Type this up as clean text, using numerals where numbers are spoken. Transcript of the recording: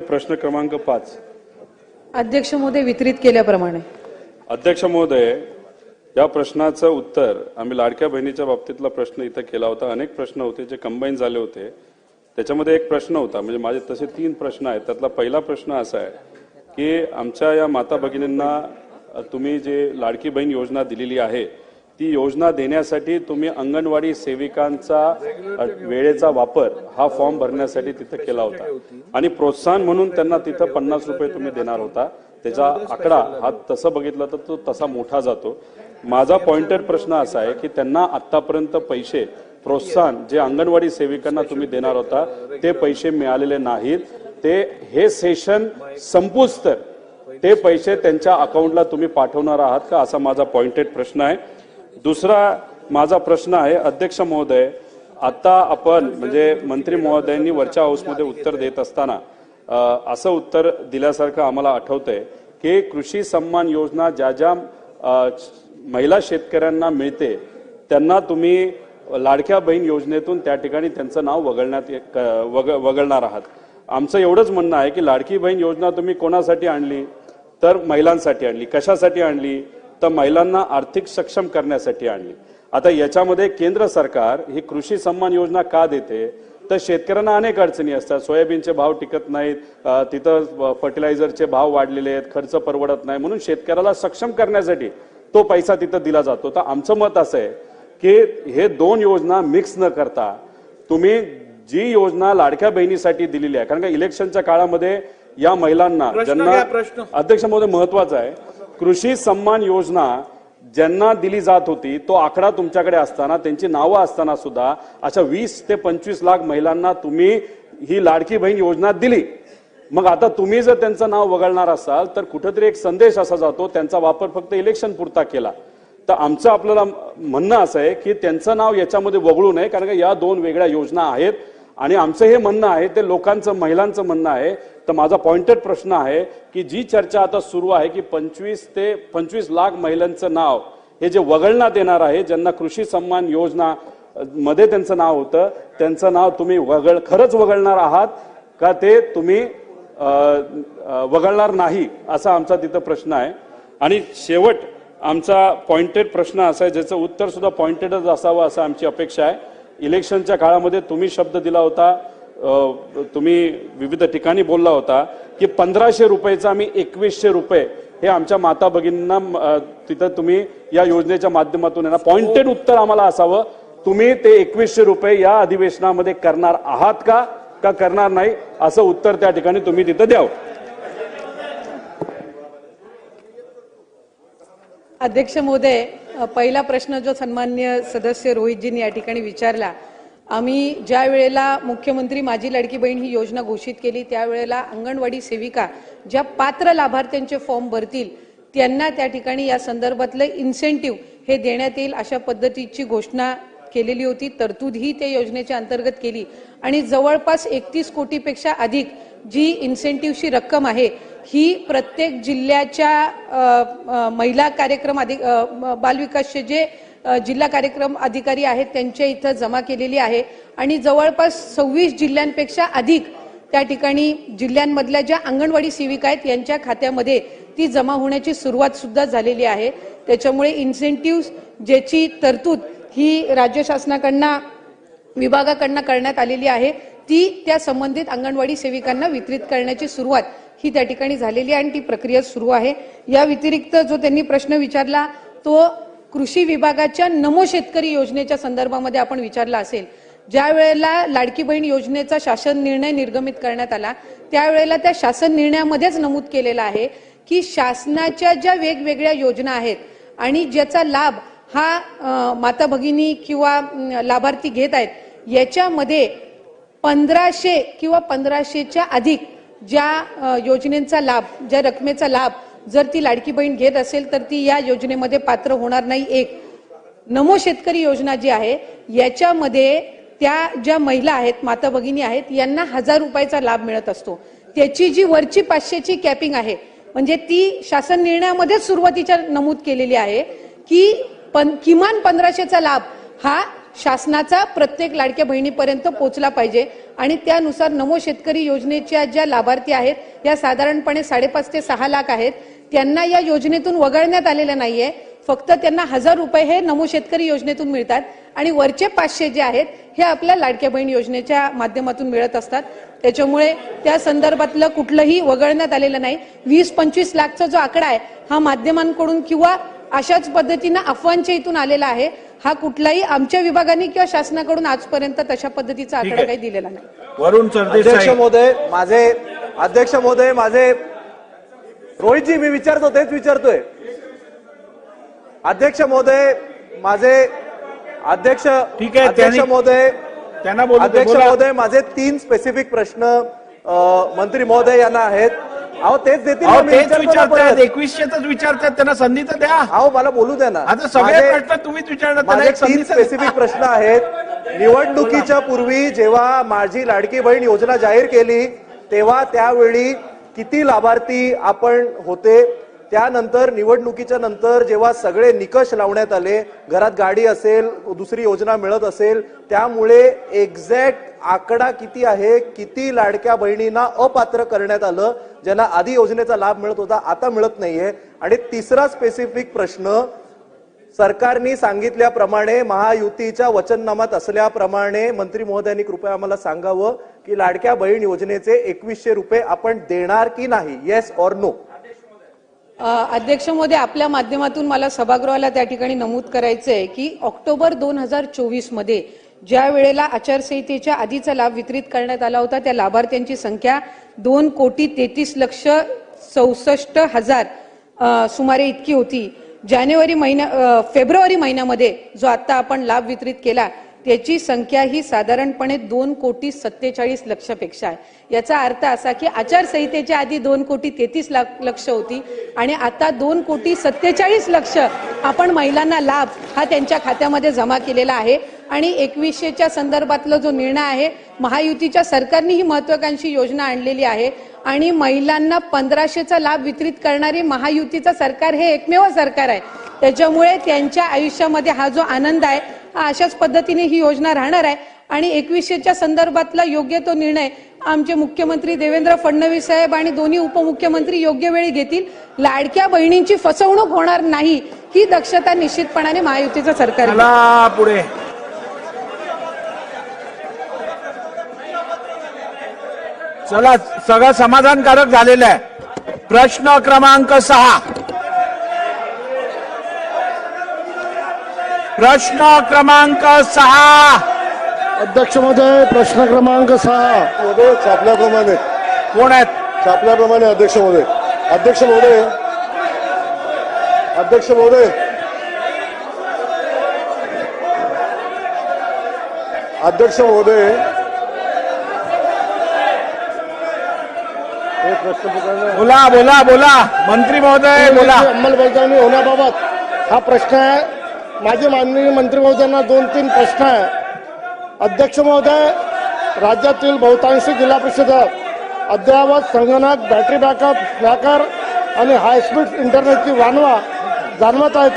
प्रश्न क्रमांक 5. अध्यक्ष महोदय, वितरित केल्याप्रमाणे. अध्यक्ष महोदय, या प्रश्नाचं उत्तर आम्ही लाडक्या बहिणीच्या बाबतीतला प्रश्न इथं केला होता. अनेक प्रश्न होते जे कंबाईन झाले होते. त्याच्यामध्ये एक प्रश्न होता, म्हणजे माझे तसे 3 प्रश्न आहेत. त्यातला पहिला प्रश्न असा आहे की आमच्या या माता भगिनींना तुम्ही जे लाडकी बहीण योजना दिलेली आहे ती योजना देण्यासाठी तुम्ही अंगणवाडी सेविकांचा वेळेचा वापर हा फॉर्म भरण्यासाठी तिथं केला होता आणि प्रोत्साहन म्हणून त्यांना तिथं 50 रुपये तुम्ही देणार होता. त्याचा आकडा हा तसं बघितलं तर तो तसा मोठा जातो. माझा पॉइंटेड प्रश्न असा आहे की त्यांना आतापर्यंत पैसे प्रोत्साहन जे अंगणवाडी सेविकांना तुम्ही देणार होता ते पैसे मिळालेले नाहीत. ते हे सेशन संपूस तर ते पैसे त्यांच्या अकाउंटला तुम्ही पाठवणार आहात का, असा माझा पॉइंटेड प्रश्न आहे. दुसरा माझा प्रश्न आहे, अध्यक्ष महोदय, आता आपण म्हणजे मंत्री महोदयांनी वरच्या हाऊसमध्ये उत्तर देत असताना असं उत्तर दिल्यासारखं आम्हाला आठवतंय की कृषी सन्मान योजना ज्या ज्या महिला शेतकऱ्यांना मिळते त्यांना तुम्ही लाडक्या बहीण योजनेतून त्या ठिकाणी त्यांचं नाव वगळणार आहात. आमचं एवढंच म्हणणं आहे की लाडकी बहीण योजना तुम्ही कोणासाठी आणली तर महिलांसाठी आणली. कशासाठी आणली तर महिलांना आर्थिक सक्षम करण्यासाठी आणली. आता याच्यामध्ये केंद्र सरकार ही कृषी सन्मान योजना का देते तर शेतकऱ्यांना अनेक अडचणी असतात. सोयाबीनचे भाव टिकत नाहीत, तिथं फर्टिलायझरचे भाव वाढलेले आहेत, खर्च परवडत नाही, म्हणून शेतकऱ्याला सक्षम करण्यासाठी तो पैसा तिथं दिला जातो. तर आमचं मत असं आहे की हे 2 योजना मिक्स न करता तुम्ही जी योजना लाडक्या बहिणीसाठी दिलेली आहे, कारण का इलेक्शनच्या काळामध्ये या महिलांना ज्यांना अध्यक्ष महोदय महत्वाचा आहे, कृषी सन्मान योजना ज्यांना दिली जात होती तो आकडा तुमच्याकडे असताना त्यांची नावं असताना सुद्धा अशा 20 ते 25 लाख महिलांना तुम्ही ही लाडकी बहीण योजना दिली. मग आता तुम्ही जर त्यांचं नाव वगळणार असाल तर कुठेतरी एक संदेश असा जातो त्यांचा वापर फक्त इलेक्शन पुरता केला. तर आमचं आपल्याला म्हणणं असं आहे की त्यांचं नाव याच्यामध्ये वगळू नये, कारण का या 2 वेगळ्या योजना आहेत आणि आमचं हे म्हणणं आहे ते लोकांचं महिलांचं म्हणणं आहे. तर माझा पॉइंटेड प्रश्न आहे की जी चर्चा आता सुरू आहे की 25 ते 25 लाख महिलांचं नाव हे जे वगळण्यात येणार आहे, ज्यांना कृषी सन्मान योजना मध्ये त्यांचं नाव होतं, त्यांचं नाव तुम्ही खरंच वगळणार आहात का ते तुम्ही वगळणार नाही, असा आमचा तिथं प्रश्न आहे. आणि शेवट आमचा पॉइंटेड प्रश्न असा आहे ज्याचं उत्तर सुद्धा पॉइंटेडच असावं असं आमची अपेक्षा आहे. इलेक्शनच्या काळामध्ये तुम्ही शब्द दिला होता, तुम्ही विविध ठिकाणी बोलला होता की 1500 रुपयाचा आम्ही 2100 रुपये हे आमच्या माता भगिनींना तिथं तुम्ही या योजनेच्या माध्यमातून येणार. पॉइंटेड उत्तर आम्हाला असावं, तुम्ही ते 2100 रुपये या अधिवेशनामध्ये करणार आहात का करणार नाही, असं उत्तर त्या ठिकाणी तुम्ही तिथं द्यावं. अध्यक्ष महोदय, पहिला प्रश्न जो सन्माननीय सदस्य रोहितजींनी या ठिकाणी विचारला, आम्ही ज्या वेळेला मुख्यमंत्री माझी लाडकी बहीण ही योजना घोषित केली त्यावेळेला अंगणवाडी सेविका ज्या पात्र लाभार्थ्यांचे फॉर्म भरतील त्यांना त्या ठिकाणी या संदर्भातलं इन्सेंटिव्ह हे देण्यात येईल अशा पद्धतीची घोषणा केलेली होती. तरतूद ही त्या योजनेच्या अंतर्गत केली आणि जवळपास 31 कोटीपेक्षा अधिक जी इन्सेंटिव्हची रक्कम आहे ही प्रत्येक जिल्ह्याच्या महिला कार्यक्रम बालविकासचे जे जिल्हा कार्यक्रम अधिकारी आहेत त्यांच्या इथं जमा केलेली आहे आणि जवळपास 26 जिल्ह्यांपेक्षा अधिक त्या ठिकाणी जिल्ह्यांमधल्या ज्या अंगणवाडी सेविका आहेत यांच्या खात्यामध्ये ती जमा होण्याची सुरुवात सुद्धा झालेली आहे. त्याच्यामुळे इन्सेंटिव्ह ज्याची तरतूद ही राज्य शासनाकडनं विभागाकडनं करण्यात आलेली आहे ती त्या संबंधित अंगणवाडी सेविकांना वितरित करण्याची सुरुवात ही त्या ठिकाणी झालेली आहे आणि ती प्रक्रिया सुरू आहे. या व्यतिरिक्त जो त्यांनी प्रश्न विचारला तो कृषी विभागाच्या नमो शेतकरी योजनेच्या संदर्भामध्ये आपण विचारला असेल. ज्या वेळेला लाडकी बहीण योजनेचा शासन निर्णय निर्गमित करण्यात आला त्यावेळेला त्या शासन निर्णयामध्येच नमूद केलेलं आहे की शासनाच्या ज्या वेगवेगळ्या योजना आहेत आणि ज्याचा लाभ हा माता भगिनी किंवा लाभार्थी घेत आहेत याच्यामध्ये 1500 किंवा 1500च्या अधिक ज्या योजनेचा लाभ, ज्या रकमेचा लाभ जर ती लाडकी बहीण घेत असेल तर ती या योजनेमध्ये पात्र होणार नाही. एक नमो शेतकरी योजना जी आहे याच्यामध्ये त्या ज्या महिला आहेत माता भगिनी आहेत यांना 1000 रुपयाचा लाभ मिळत असतो. त्याची जी वरची 500ची कॅपिंग आहे म्हणजे ती शासन निर्णयामध्ये सुरुवातीच्या नमूद केलेली आहे की किमान 1500चा लाभ हा शासनाचा प्रत्येक लाडक्या बहिणीपर्यंत पोहोचला पाहिजे आणि त्यानुसार नमो शेतकरी योजनेच्या ज्या लाभार्थी आहेत या साधारणपणे 5.5 ते 6 लाख आहेत. त्यांना या योजनेतून वगळण्यात आलेलं नाहीये. फक्त त्यांना 1000 रुपये हे नमो शेतकरी योजनेतून मिळतात आणि वरचे 500 जे आहेत हे आपल्या लाडक्या बहीण योजनेच्या माध्यमातून मिळत असतात. त्याच्यामुळे त्या संदर्भातलं कुठलंही वगळण्यात आलेलं नाही. 20-25 लाखचा जो आकडा आहे हा माध्यमांकडून किंवा अशाच पद्धतीनं अफवांच्या इथून आलेला आहे. हा कुठलाही आमच्या विभागाने किंवा शासनाकडून आजपर्यंत तशा पद्धतीचा आकडा काही दिलेला नाही. वरुण सरदेसाई. अध्यक्ष महोदय माझे रोहितजी मी विचारतो तेच विचारतोय. अध्यक्ष महोदय माझे अध्यक्ष ठीक आहे, अध्यक्ष महोदय त्यांना बोलू दे, अध्यक्ष बोला. महोदय माझे 3 स्पेसिफिक प्रश्न मंत्री महोदय यांना आहेत. अहो तेच देतील ना, मी तेच विचारतो ना विचारतात, परत. 2100च विचारतात, त्यांना संधी तर द्या. अहो मला बोलू द्या ना. आता सगळे प्रश्न तुम्हीच विचारणार, त्यांना माझे एक 3 संधी तर स्पेसिफिक द्या. प्रश्न आहेत. निवडणुकीच्या पूर्वी जेव्हा माझी लाडकी बहीण योजना जाहीर केली तेव्हा त्यावेळी किती लाभार्थी आपण होते. त्यानंतर निवडणुकीच्या नंतर जेव्हा सगळे निकष लावण्यात आले, घरात गाडी असेल, दुसरी योजना मिळत असेल, त्यामुळे एक्झॅक्ट आकडा किती आहे, किती लाडक्या बहिणींना अपात्र करण्यात आलं, ज्यांना आधी योजनेचा लाभ मिळत होता आता मिळत नाहीये. आणि तिसरा स्पेसिफिक प्रश्न, सरकारने सांगितल्याप्रमाणे महायुतीच्या वचननामात असल्याप्रमाणे मंत्री महोदयांनी कृपया आम्हाला सांगावं की लाडक्या बहीण योजनेचे 2100 रुपये आपण देणार की नाही, येस ऑर नो. अध्यक्ष महोदय, आपल्या माध्यमातून मला सभागृहाला त्या ठिकाणी नमूद करायचंय की ऑक्टोबर 2024 मध्ये ज्या वेळेला आचारसंहितेच्या आधीचा लाभ वितरित करण्यात आला होता त्या लाभार्थ्यांची संख्या 2,33,64,000 सुमारे इतकी होती. फेब्रुवारी महिन्यामध्ये जो आता आपण लाभ वितरित केला त्याची संख्या ही साधारणपणे 2,47,00,000 पेक्षा आहे. याचा अर्थ असा की आचारसंहितेच्या आधी 2,33,00,000 होती आणि आता 2,47,00,000 आपण महिलांना लाभ हा त्यांच्या खात्यामध्ये जमा केलेला आहे. आणि 2100च्या संदर्भातला जो निर्णय आहे, महायुतीच्या सरकारने ही महत्वाकांक्षी योजना आणलेली आहे आणि महिलांना 1500चा लाभ वितरित करणारे महायुतीचं सरकार हे एकमेव सरकार आहे. त्याच्यामुळे त्यांच्या आयुष्यामध्ये हा जो आनंद आहे हा अशाच पद्धतीने ही योजना राहणार आहे. आणि 2100च्या संदर्भातला योग्य तो निर्णय आमचे मुख्यमंत्री देवेंद्र फडणवीस साहेब आणि दोन्ही उपमुख्यमंत्री योग्य वेळी घेतील. लाडक्या बहिणींची फसवणूक होणार नाही ही दक्षता निश्चितपणाने महायुतीचं सरकार घेईल. पुढे चला, सगळं समाधानकारक झालेलं आहे. प्रश्न क्रमांक 6. प्रश्न क्रमांक 6. अध्यक्ष महोदय, प्रश्न क्रमांक 6 महोदय छापल्याप्रमाणे कोण आहेत? छापल्याप्रमाणे अध्यक्ष महोदय. अध्यक्ष महोदय अध्यक्ष महोदय अध्यक्ष महोदय एक प्रश्न पुकारला. बोला बोला बोला मंत्री महोदय बोला. अंमलबजावणी होण्याबाबत हा प्रश्न आहे. माझे माननीय मंत्री महोदयांना 2-3 प्रश्न आहे. अध्यक्ष महोदय, राज्यातील बहुतांशी जिल्हा परिषद अद्ययावत संगणक, बॅटरी बॅकअप, स्नॅकर आणि हायस्पीड इंटरनेटची जाणवत आहेत.